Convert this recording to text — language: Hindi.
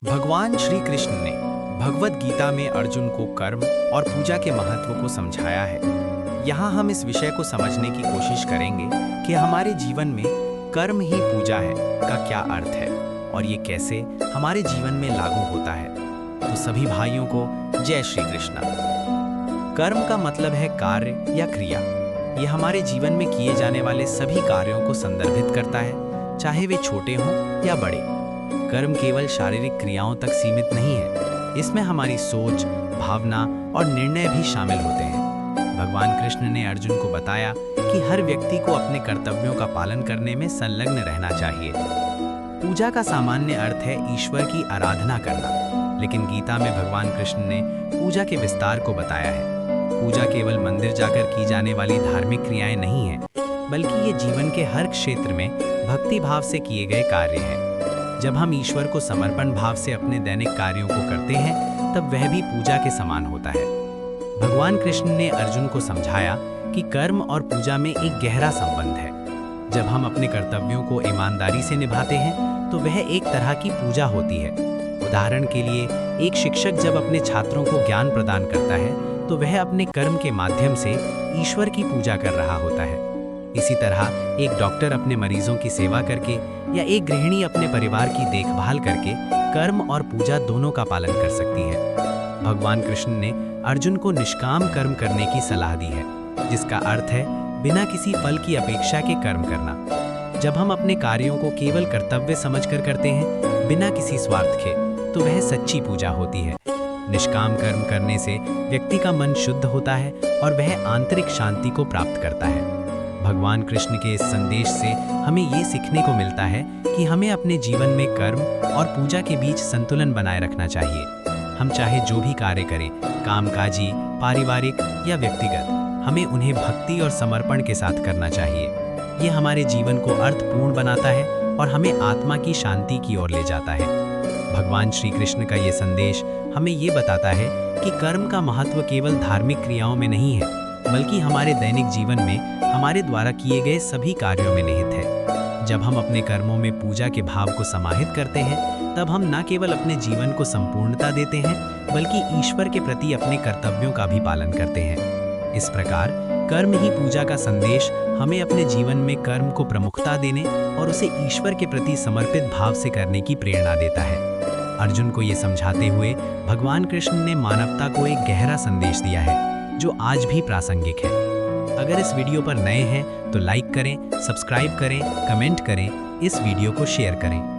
भगवान श्री कृष्ण ने भगवत गीता में अर्जुन को कर्म और पूजा के महत्व को समझाया है। यहाँ हम इस विषय को समझने की कोशिश करेंगे कि हमारे जीवन में कर्म ही पूजा है का क्या अर्थ है और ये कैसे हमारे जीवन में लागू होता है। तो सभी भाइयों को जय श्री कृष्ण। कर्म का मतलब है कार्य या क्रिया। ये हमारे जीवन में किए जाने वाले सभी कार्यों को संदर्भित करता है, चाहे वे छोटे हों या बड़े। कर्म केवल शारीरिक क्रियाओं तक सीमित नहीं है, इसमें हमारी सोच, भावना और निर्णय भी शामिल होते हैं। भगवान कृष्ण ने अर्जुन को बताया कि हर व्यक्ति को अपने कर्तव्यों का पालन करने में संलग्न रहना चाहिए। पूजा का सामान्य अर्थ है ईश्वर की आराधना करना, लेकिन गीता में भगवान कृष्ण ने पूजा के विस्तार को बताया है। पूजा केवल मंदिर जाकर की जाने वाली धार्मिक क्रियाएं नहीं है, बल्कि ये जीवन के हर क्षेत्र में भक्ति भाव से किए गए कार्य हैं। जब हम ईश्वर को समर्पण भाव से अपने दैनिक कार्यों को करते हैं, तब वह भी पूजा के समान होता है। भगवान कृष्ण ने अर्जुन को समझाया कि कर्म और पूजा में एक गहरा संबंध है। जब हम अपने कर्तव्यों को ईमानदारी से निभाते हैं, तो वह एक तरह की पूजा होती है। उदाहरण के लिए, एक शिक्षक जब अपने छात्रों को ज्ञान प्रदान करता है, तो वह अपने कर्म के माध्यम से ईश्वर की पूजा कर रहा होता है। इसी तरह एक डॉक्टर अपने मरीजों की सेवा करके या एक गृहिणी अपने परिवार की देखभाल करके कर्म और पूजा दोनों का पालन कर सकती है। भगवान कृष्ण ने अर्जुन को निष्काम कर्म करने की सलाह दी है, जिसका अर्थ है बिना किसी फल की अपेक्षा के कर्म करना। जब हम अपने कार्यों को केवल कर्तव्य समझकर करते हैं, बिना किसी स्वार्थ के, तो वह सच्ची पूजा होती है। निष्काम कर्म करने से व्यक्ति का मन शुद्ध होता है और वह आंतरिक शांति को प्राप्त करता है। भगवान कृष्ण के इस संदेश से हमें ये सीखने को मिलता है कि हमें अपने जीवन में कर्म और पूजा के बीच संतुलन बनाए रखना चाहिए। हम चाहे जो भी कार्य करें, कामकाजी, पारिवारिक या व्यक्तिगत, हमें उन्हें भक्ति और समर्पण के साथ करना चाहिए। ये हमारे जीवन को अर्थपूर्ण बनाता है और हमें आत्मा की शांति की ओर ले जाता है। भगवान श्री कृष्ण का ये संदेश हमें ये बताता है कि कर्म का महत्व केवल धार्मिक क्रियाओं में नहीं है, बल्कि हमारे दैनिक जीवन में हमारे द्वारा किए गए सभी कार्यों में निहित है। जब हम अपने कर्मों में पूजा के भाव को समाहित करते हैं, तब हम न केवल अपने जीवन को संपूर्णता देते हैं, बल्कि ईश्वर के प्रति अपने कर्तव्यों का भी पालन करते हैं। इस प्रकार कर्म ही पूजा का संदेश हमें अपने जीवन में कर्म को प्रमुखता देने और उसे ईश्वर के प्रति समर्पित भाव से करने की प्रेरणा देता है। अर्जुन को ये समझाते हुए भगवान कृष्ण ने मानवता को एक गहरा संदेश दिया है, जो आज भी प्रासंगिक है। अगर इस वीडियो पर नए हैं तो लाइक करें, सब्सक्राइब करें, कमेंट करें, इस वीडियो को शेयर करें।